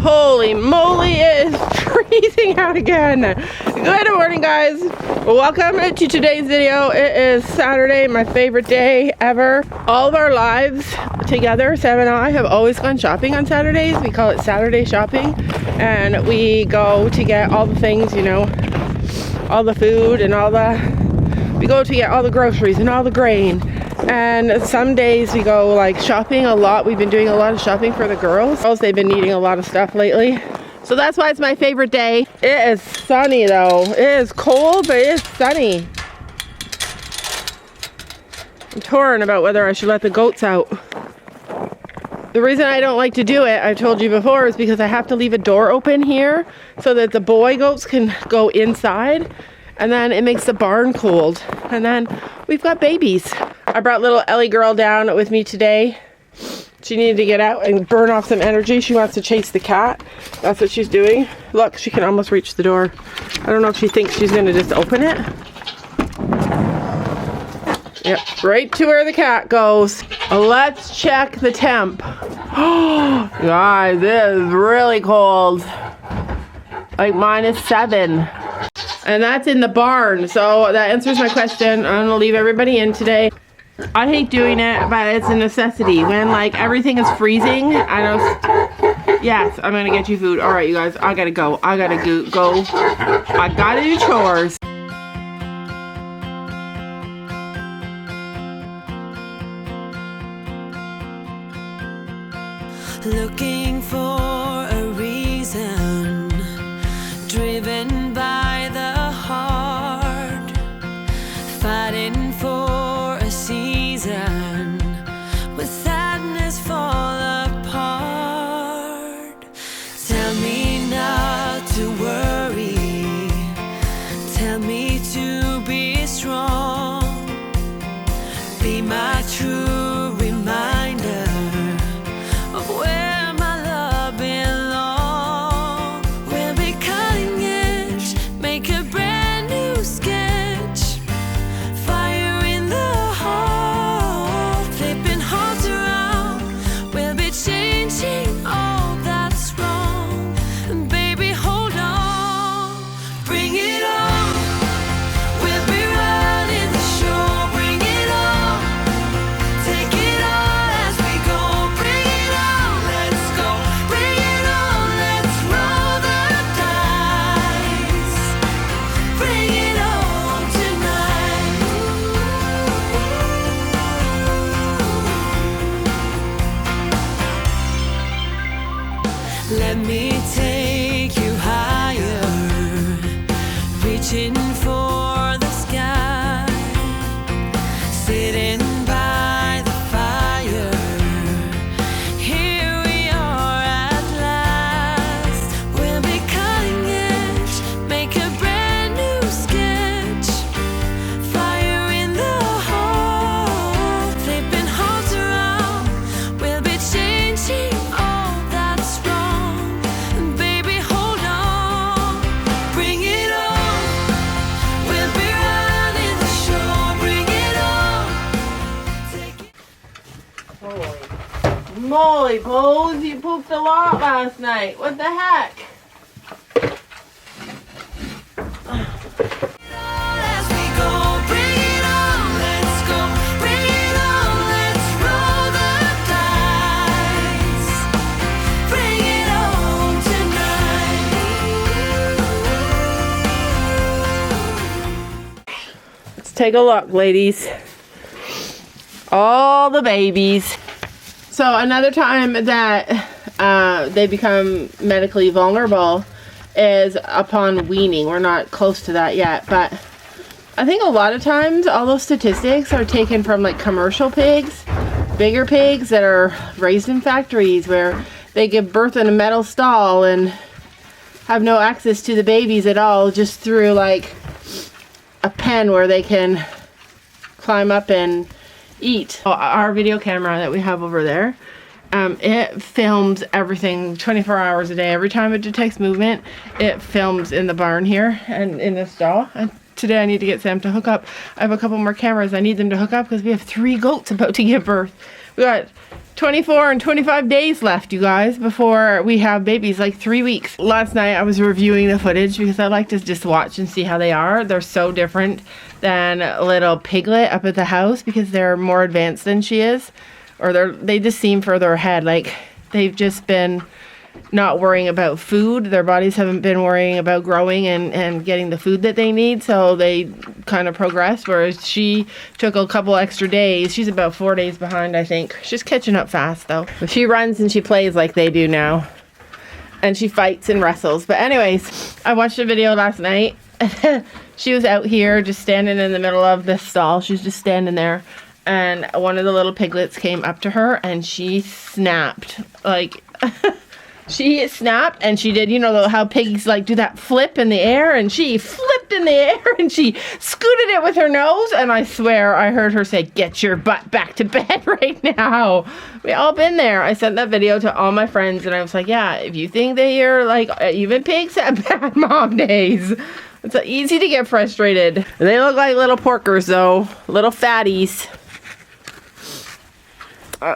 Holy moly, it is freezing out again. Good morning, guys. Welcome to today's video. It is Saturday, my favorite day ever. All of our lives together, Sam and I, have always gone shopping on Saturdays. We call it Saturday shopping, and we go to get all the things, you know, all the food and we go to get all the groceries and all the grain. And some days we go like shopping a lot. We've been doing a lot of shopping for the girls. They've been needing a lot of stuff lately. So that's why it's my favorite day. It is sunny though. It is cold, but it is sunny. I'm torn about whether I should let the goats out. The reason I don't like to do it, I've told you before, is because I have to leave a door open here so that the boy goats can go inside. And then it makes the barn cold. And then we've got babies. I brought little Ellie girl down with me today. She needed to get out and burn off some energy. She wants to chase the cat. That's what she's doing. Look, she can almost reach the door. I don't know if she thinks she's gonna just open it. Yep, right to where the cat goes. Let's check the temp. Oh, guys, it is really cold. Like -7. And that's in the barn, so that answers my question. I'm gonna leave everybody in today. I hate doing it, but it's a necessity. When like everything is freezing, I know. Yes, I'm gonna get you food. All right, you guys, I gotta go. I gotta go. I gotta do chores. Looking for a reason, driven by the heart, fighting for a season, with sadness fall apart. Tell me not to worry, tell me to be strong, be my true reminder of where my love belongs. We'll be cutting edge, make a brand new sketch. Fire in the heart, flipping hearts around. We'll be changing all that's wrong. And baby, hold on, bring it on. We'll be running the show, bring it on. Take it all as we go, bring it on. Let's go, bring it on. Let's roll the dice. Bring it on tonight. Let me take you higher, reaching for the sky, sitting by the fire. Here we are at last. We'll be cutting edge, make a brand new sketch. Fire in the heart, flipping hearts around. We'll be changing all that's wrong. And baby, hold on, bring it on. We'll be running the show, bring it on. Take it. Holy moly, Bose, you pooped a lot last night. What the heck? As we go, bring it on. Let's go, bring it on. Let's roll the dice. Bring it on tonight. Let's take a look, ladies. All the babies. So another time that they become medically vulnerable is upon weaning. We're not close to that yet, but I think a lot of times all those statistics are taken from like commercial pigs, bigger pigs that are raised in factories where they give birth in a metal stall and have no access to the babies at all, just through like a pen where they can climb up and eat. Our video camera that we have over there, it films everything 24 hours a day. Every time it detects movement, it films in the barn here and in this stall. And today I need to get Sam to hook up. I have a couple more cameras I need them to hook up because we have 3 goats about to give birth. We got 24 and 25 days left, you guys, before we have babies, like 3 weeks. Last night I was reviewing the footage because I like to just watch and see how they are. They're so different than little Piglet up at the house because they're more advanced than she is. Or they just seem further ahead. Like they've just been not worrying about food. Their bodies haven't been worrying about growing and getting the food that they need, so they kind of progressed, whereas she took a couple extra days. She's about 4 days behind, I think. She's catching up fast though. She runs and she plays like they do now, and she fights and wrestles. But anyways, I watched a video last night. She was out here just standing in the middle of this stall. She's just standing there, and one of the little piglets came up to her and she snapped. Like she snapped, and she did, you know how pigs like do that flip in the air, and she flipped in the air and she scooted it with her nose, and I swear I heard her say, "Get your butt back to bed right now." We all been there. I sent that video to all my friends and I was like, yeah, if you think they are like, even pigs have bad mom days. It's easy to get frustrated. They look like little porkers though, little fatties.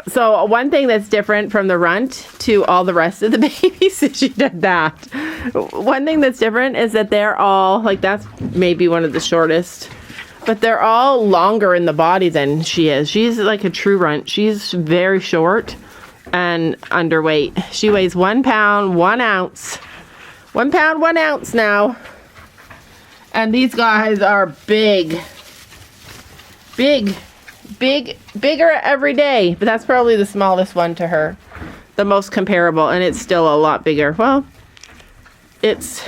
So one thing that's different from the runt to all the rest of the babies, she did that. One thing that's different is that they're all, like that's maybe one of the shortest, but they're all longer in the body than she is. She's like a true runt. She's very short and underweight. She weighs 1 pound, 1 ounce. 1 pound, 1 ounce now. And these guys are big. Bigger every day, but that's probably the smallest one to her, the most comparable, and it's still a lot bigger. Well, it's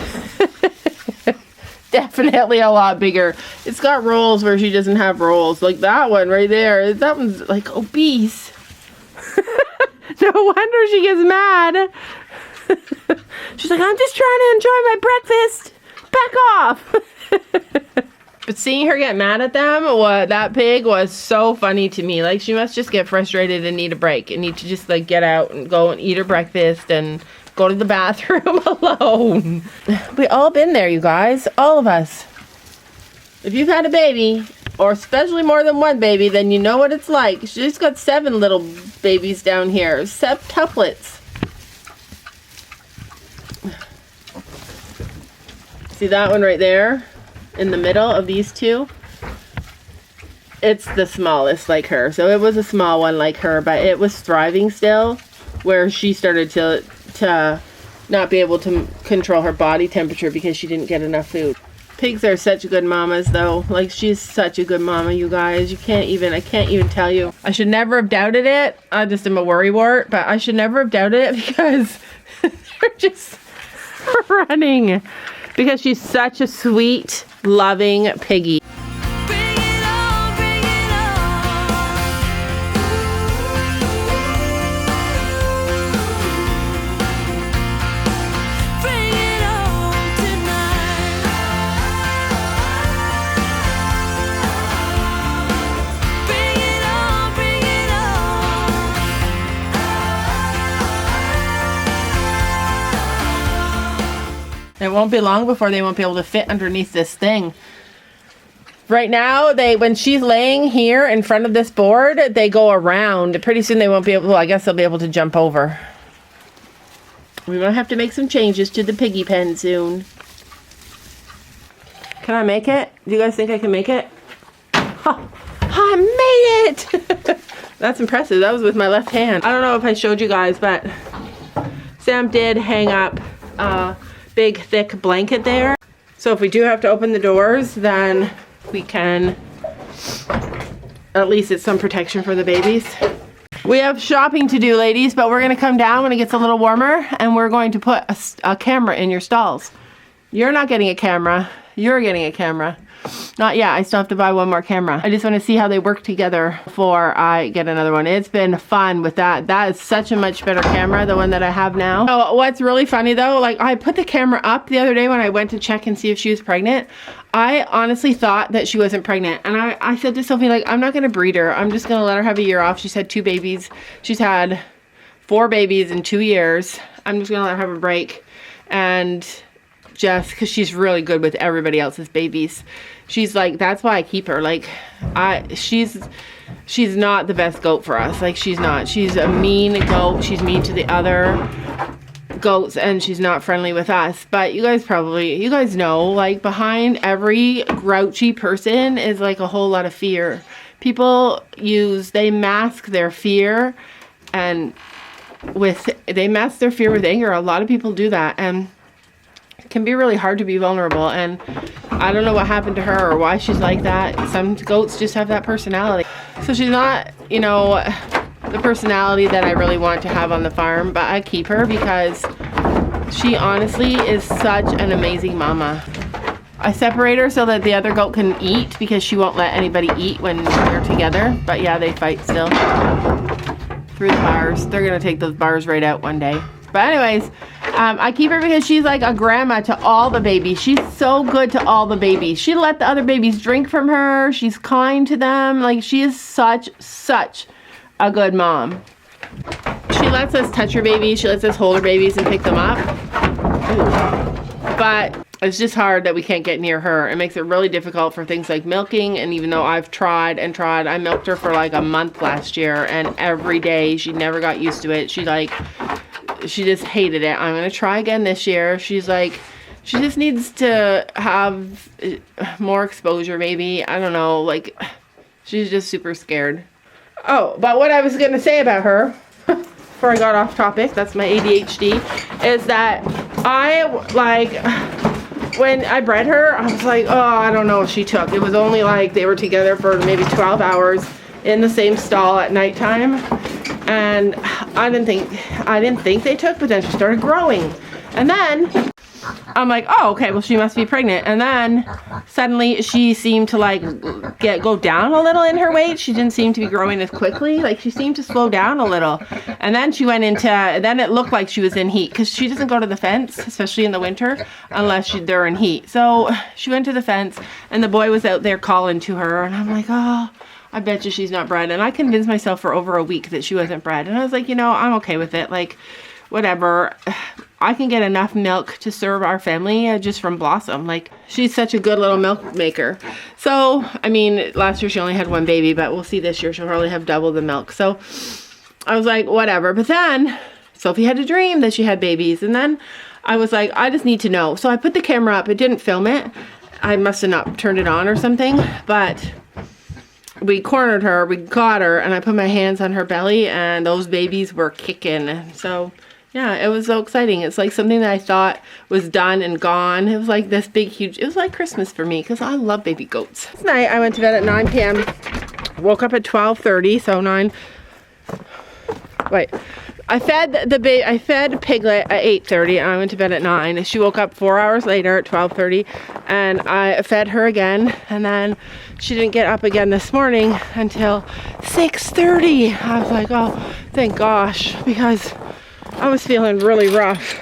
definitely a lot bigger. It's got rolls where she doesn't have rolls, like that one right there. That one's like obese. No wonder she gets mad. She's like, I'm just trying to enjoy my breakfast. Back off. But seeing her get mad at them, that pig was so funny to me. Like, she must just get frustrated and need a break and need to just, like, get out and go and eat her breakfast and go to the bathroom alone. We all been there, you guys. All of us. If you've had a baby, or especially more than one baby, then you know what it's like. She's got 7 little babies down here. Septuplets. See that one right there? In the middle of these two, it's the smallest like her. So it was a small one like her, but it was thriving still, where she started to not be able to control her body temperature because she didn't get enough food. Pigs are such good mamas though. Like, she's such a good mama, you guys. I can't even tell you. I should never have doubted it. I just am a worrywart, but I should never have doubted it because they're just running. Because she's such a sweet, loving piggy. Bring it on, bring it on. Bring it on tonight. Bring it on, bring it on. It won't be long before they won't be able to fit underneath this thing. Right now, when she's laying here in front of this board, they go around. Pretty soon they won't be able, well, I guess they'll be able to jump over. We might have to make some changes to the piggy pen soon. Can I make it? Do you guys think I can make it? Oh, I made it! That's impressive. That was with my left hand. I don't know if I showed you guys, but Sam did hang up big thick blanket there, so if we do have to open the doors, then we can, at least it's some protection for the babies. We have shopping to do, ladies, but we're going to come down when it gets a little warmer and we're going to put a camera in your stalls. You're not getting a camera, you're getting a camera. Not yet. I still have to buy one more camera. I just want to see how they work together before I get another one. It's been fun with that. That is such a much better camera, the one that I have now. So what's really funny though, like I put the camera up the other day when I went to check and see if she was pregnant. I honestly thought that she wasn't pregnant. And I said to Sophie, like, I'm not going to breed her. I'm just going to let her have a year off. She's had 2 babies. She's had 4 babies in 2 years. I'm just going to let her have a break. And just because she's really good with everybody else's babies. She's like, that's why I keep her. Like, she's she's not the best goat for us. Like, she's not. She's a mean goat. She's mean to the other goats, and she's not friendly with us. But you guys know, like, behind every grouchy person is like a whole lot of fear. People they mask their fear, and they mask their fear with anger. A lot of people do that, and it can be really hard to be vulnerable. And I don't know what happened to her or why she's like that. Some goats just have that personality. So she's not, you know, the personality that I really want to have on the farm, but I keep her because she honestly is such an amazing mama. I separate her so that the other goat can eat, because she won't let anybody eat when they're together. But yeah, they fight still through the bars. They're gonna take those bars right out one day. But anyways, I keep her because she's like a grandma to all the babies. She's so good to all the babies. She let the other babies drink from her. She's kind to them. Like, she is such a good mom. She lets us touch her babies. She lets us hold her babies and pick them up. Ooh. But it's just hard that we can't get near her. It makes it really difficult for things like milking. And even though I've tried and tried, I milked her for like a month last year, and every day she never got used to it. She just hated it. I'm gonna try again this year. She's like, she just needs to have more exposure, maybe. I don't know, like, she's just super scared. Oh, but what I was gonna say about her, before I got off topic, that's my ADHD, is that when I bred her, I was like, oh, I don't know if she took. It was only like they were together for maybe 12 hours in the same stall at nighttime. And I didn't think they took, but then she started growing. And then I'm like, oh, okay, well, she must be pregnant. And then suddenly she seemed to like go down a little in her weight. She didn't seem to be growing as quickly. Like, she seemed to slow down a little. And then she went then it looked like she was in heat, because she doesn't go to the fence, especially in the winter, unless they're in heat. So she went to the fence, and the boy was out there calling to her. And I'm like, oh, I bet you she's not bred. And I convinced myself for over a week that she wasn't bred. And I was like, you know, I'm okay with it. Like, whatever. I can get enough milk to serve our family just from Blossom. Like, she's such a good little milk maker. So, I mean, last year she only had one baby, but we'll see this year she'll probably have double the milk. So I was like, whatever. But then Sophie had a dream that she had babies. And then I was like, I just need to know. So I put the camera up. It didn't film it. I must have not turned it on or something. But we cornered her, we got her, and I put my hands on her belly, and those babies were kicking. So yeah, it was so exciting. It's like something that I thought was done and gone. It was like this big, huge, it was like Christmas for me, because I love baby goats. Last night I went to bed at 9 p.m. Woke up at 12:30, so I fed Piglet at 8:30, and I went to bed at 9. She woke up 4 hours later at 12:30, and I fed her again, and then she didn't get up again this morning until 6:30. I was like, oh, thank gosh, because I was feeling really rough.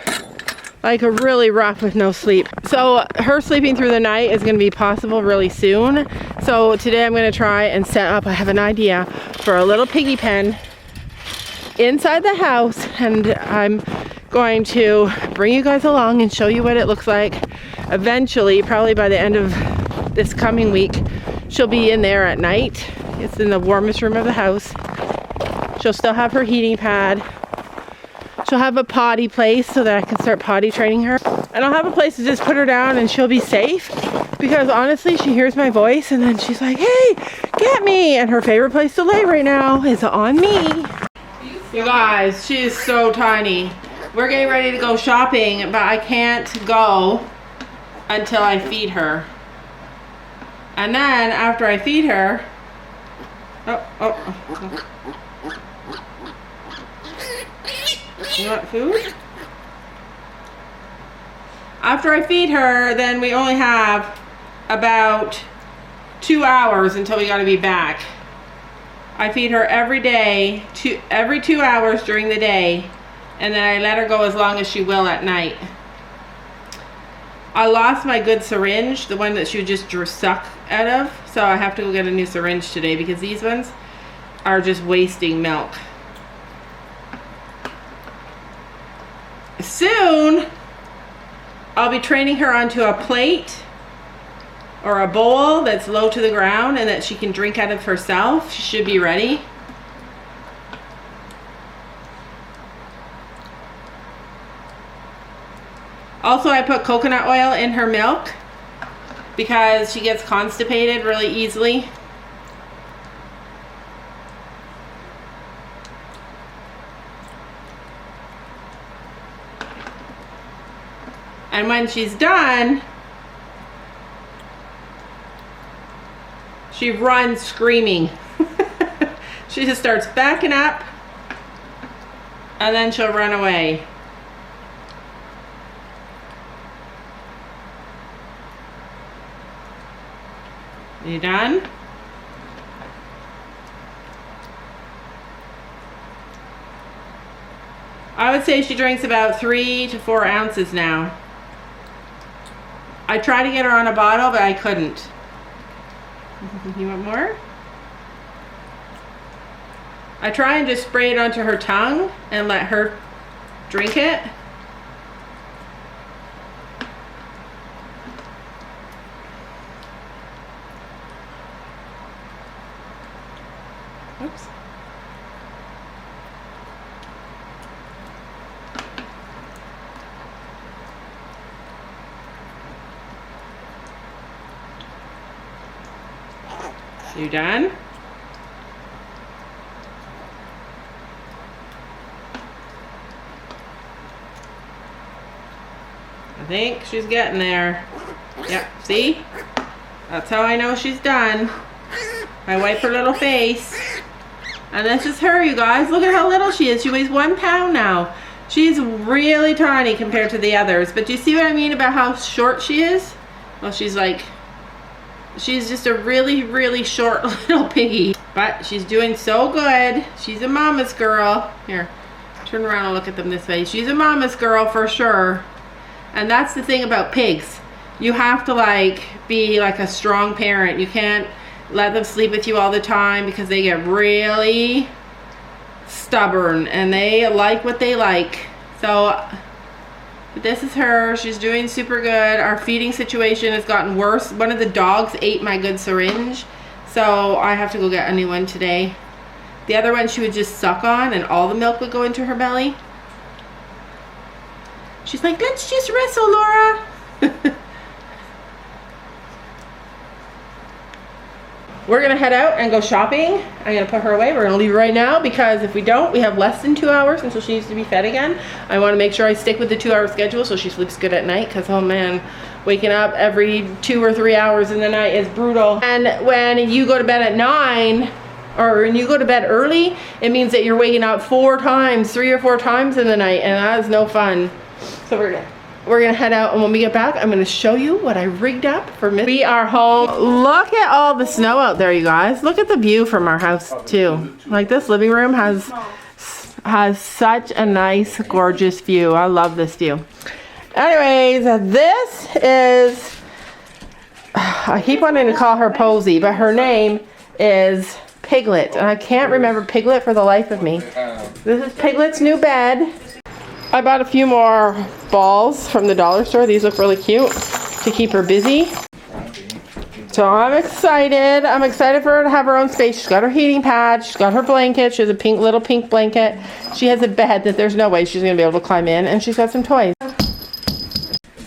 Like, really rough with no sleep. So her sleeping through the night is going to be possible really soon. So today I'm going to try and set up, I have an idea for a little piggy pen inside the house, and I'm going to bring you guys along and show you what it looks like. Eventually, probably by the end of this coming week, she'll be in there at night. It's in the warmest room of the house. She'll still have her heating pad. She'll have a potty place so that I can start potty training her. And I'll have a place to just put her down and she'll be safe, because honestly, she hears my voice and then she's like, hey, get me. And her favorite place to lay right now is on me. You guys, she is so tiny. We're getting ready to go shopping, but I can't go until I feed her. And then after I feed her, you want food? After I feed her, then we only have about 2 hours until we gotta be back. I feed her every day, every 2 hours during the day, and then I let her go as long as she will at night. I lost my good syringe, the one that she would just suck out of, so I have to go get a new syringe today, because these ones are just wasting milk. Soon, I'll be training her onto a plate, or a bowl that's low to the ground and that she can drink out of herself, she should be ready. Also, I put coconut oil in her milk because she gets constipated really easily. And when she's done, she runs screaming. She just starts backing up and then she'll run away. You done? I would say she drinks about 3 to 4 ounces now. I tried to get her on a bottle, but I couldn't. You want more? I try and just spray it onto her tongue and let her drink it. Oops. You done? I think she's getting there. Yep, see? That's how I know she's done. I wipe her little face. And this is her, you guys. Look at how little she is. She weighs 1 pound now. She's really tiny compared to the others. But do you see what I mean about how short she is? Well, she's just a really, really short little piggy. But she's doing so good. She's a mama's girl. Here, turn around and look at them this way. She's a mama's girl for sure. And that's the thing about pigs. You have to be like a strong parent. You can't let them sleep with you all the time because they get really stubborn and they like what they like. So but this is her. She's doing super good. Our feeding situation has gotten worse. One of the dogs ate my good syringe, so I have to go get a new one today. The other one she would just suck on and all the milk would go into her belly. She's like, let's just wrestle, Laura. We're gonna head out and go shopping. I'm gonna put her away. We're gonna leave right now because if we don't, we have less than 2 hours until she needs to be fed again. I wanna make sure I stick with the 2-hour schedule so she sleeps good at night because, oh man, waking up every 2 or 3 hours in the night is brutal. And when you go to bed at 9, or when you go to bed early, it means that you're waking up 3 or 4 times in the night, and that is no fun. So we're gonna head out, and when we get back, I'm gonna show you what I rigged up for Miss. We are home. Look at all the snow out there, you guys. Look at the view from our house too. Like, this living room has such a nice, gorgeous view. I love this view. Anyways, this is, I keep wanting to call her Posy, but her name is Piglet, and I can't remember Piglet for the life of me. This is Piglet's new bed. I bought a few more balls from the dollar store. These look really cute to keep her busy. So I'm excited. I'm excited for her to have her own space. She's got her heating pad. She's got her blanket. She has a little pink blanket. She has a bed that there's no way she's going to be able to climb in. And she's got some toys.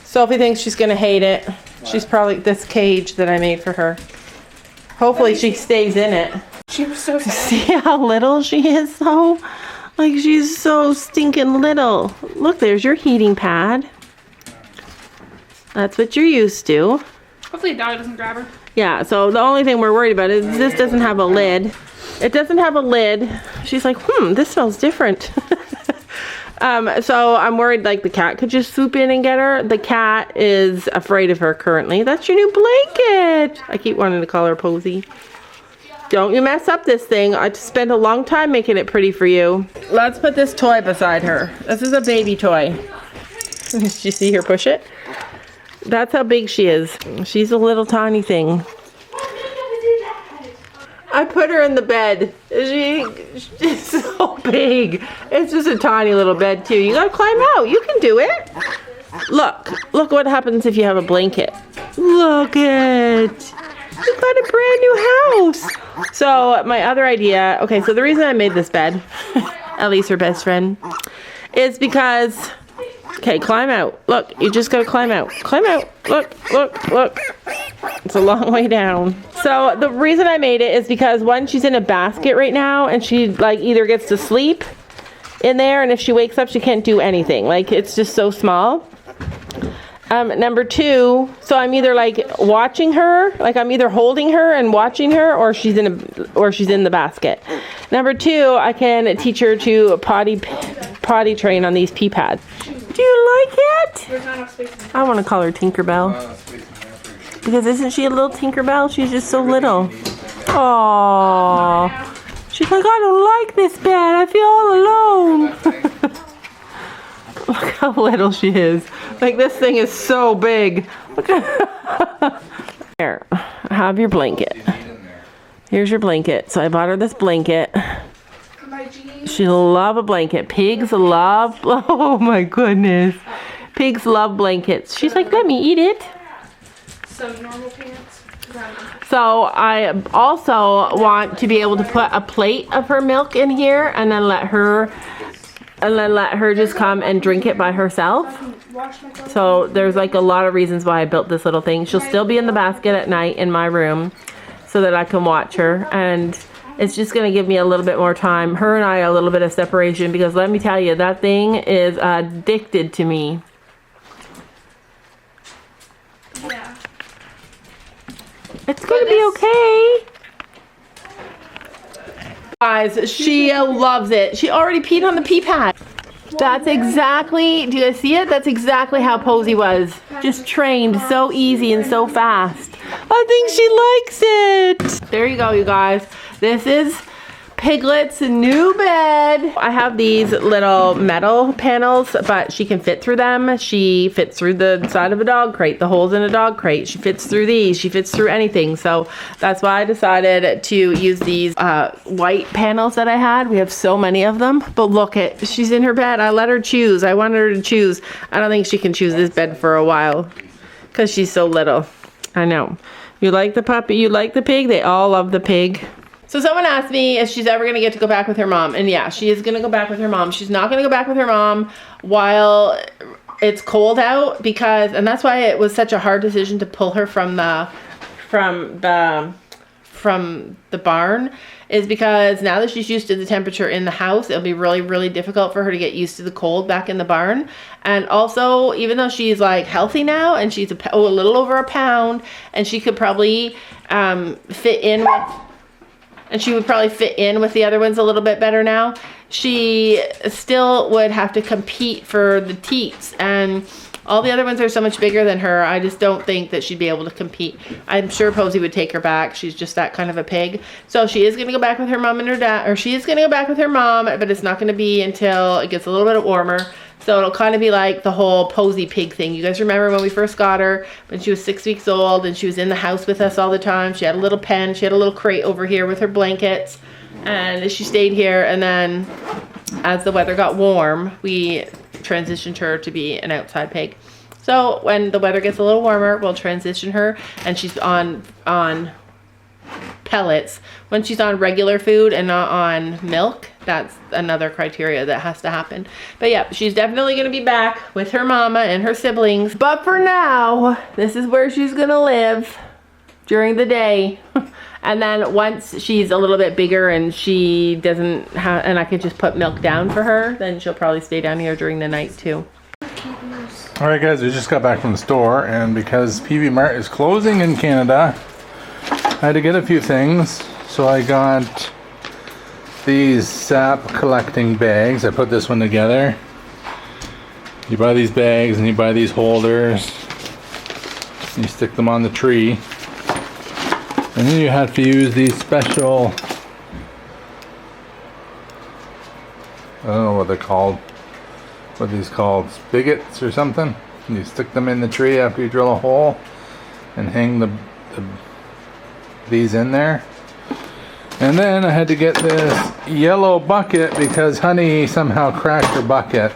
Sophie thinks she's going to hate it. She's probably this cage that I made for her. Hopefully she stays in it. She was so sad. See how little she is though? Like, she's so stinking little. Look, there's your heating pad. That's what you're used to. Hopefully a dog doesn't grab her. Yeah, so the only thing we're worried about is this doesn't have a lid. It doesn't have a lid. She's like, this smells different. So I'm worried like the cat could just swoop in and get her. The cat is afraid of her currently. That's your new blanket. I keep wanting to call her Posy. Don't you mess up this thing. I spent a long time making it pretty for you. Let's put this toy beside her. This is a baby toy. Did you see her push it? That's how big she is. She's a little tiny thing. I put her in the bed. She's so big. It's just a tiny little bed too. You gotta climb out. You can do it. Look what happens if you have a blanket. Look it. You got a brand new house. So my other idea, okay, so the reason I made this bed, Ellie's her best friend, is because, okay, climb out. Look, you just gotta climb out. Climb out. Look. It's a long way down. So the reason I made it is because one, she's in a basket right now and she like either gets to sleep in there, and if she wakes up she can't do anything. Like, it's just so small. Number two, so I'm either like watching her, like I'm either holding her and watching her, or she's in the basket. Number two, I can teach her to potty train on these pee pads. Do you like it? There's not enough space. I want to call her Tinkerbell. Because isn't she a little Tinkerbell? She's just so little. Aww. She's like, I don't like this bed. I feel all alone. Look how little she is. Like, this thing is so big. Look at Here, have your blanket. Here's your blanket. So I bought her this blanket. She'll love a blanket. Pigs love, oh my goodness. Pigs love blankets. She's like, let me eat it. Some normal pants. So I also want to be able to put a plate of her milk in here and then let her just come and drink it by herself. So there's like a lot of reasons why I built this little thing. She'll still be in the basket at night in my room so that I can watch her, and it's just going to give me a little bit more time. Her and I a little bit of separation, because let me tell you, that thing is addicted to me. Yeah. It's going to be okay. Guys, she loves it. She already peed on the pee pad. That's exactly, do you guys see it? That's exactly how Posey was. Just trained so easy and so fast. I think she likes it. There you go, you guys. This is Piglet's new bed. I have these little metal panels, but she can fit through them. She fits through the side of a dog crate, the holes in a dog crate. She fits through these. She fits through anything. So that's why I decided to use these white panels that I had. We have so many of them. But look it, she's in her bed. I let her choose. I wanted her to choose. I don't think she can choose this bed for a while because she's so little. I know. You like the puppy? You like the pig? They all love the pig. So someone asked me if she's ever going to get to go back with her mom. And yeah, she is going to go back with her mom. She's not going to go back with her mom while it's cold out, because, and that's why it was such a hard decision to pull her from the barn, is because now that she's used to the temperature in the house, it'll be really, really difficult for her to get used to the cold back in the barn. And also, even though she's like healthy now and she's a little over a pound, and she could probably fit in with, and she would probably fit in with the other ones a little bit better now, she still would have to compete for the teats, and all the other ones are so much bigger than her. I just don't think that she'd be able to compete. I'm sure Posey would take her back. She's just that kind of a pig. So she is going to go back with her mom and her dad, or she is going to go back with her mom, but it's not going to be until it gets a little bit warmer. So it'll kind of be like the whole Posey pig thing. You guys remember when we first got her, when she was 6 weeks old and she was in the house with us all the time. She had a little pen. She had a little crate over here with her blankets. And she stayed here. And then as the weather got warm, we transitioned her to be an outside pig. So when the weather gets a little warmer, we'll transition her. And she's on pellets. When she's on regular food and not on milk, that's another criteria that has to happen. But yeah, she's definitely going to be back with her mama and her siblings. But for now, this is where she's going to live during the day. And then once she's a little bit bigger and she doesn't have, and I can just put milk down for her, then she'll probably stay down here during the night too. Alright guys, we just got back from the store, and because PV Mart is closing in Canada, I had to get a few things. So I got these sap collecting bags. I put this one together. You buy these bags and you buy these holders. You stick them on the tree. And then you have to use these special, I don't know what they're called. What are these called? Spigots or something? And you stick them in the tree after you drill a hole and hang these in there. And then I had to get this yellow bucket because Honey somehow cracked her bucket.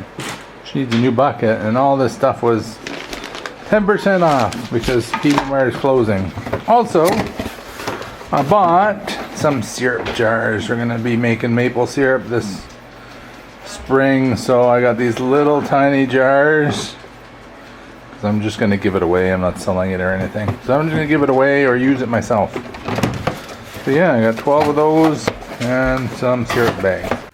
She needs a new bucket, and all this stuff was 10% off because PV Mart is closing. Also, I bought some syrup jars. We're gonna be making maple syrup this spring, so I got these little tiny jars. I'm just gonna give it away. I'm not selling it or anything. So I'm just gonna give it away or use it myself. So yeah, I got 12 of those and some syrup bags.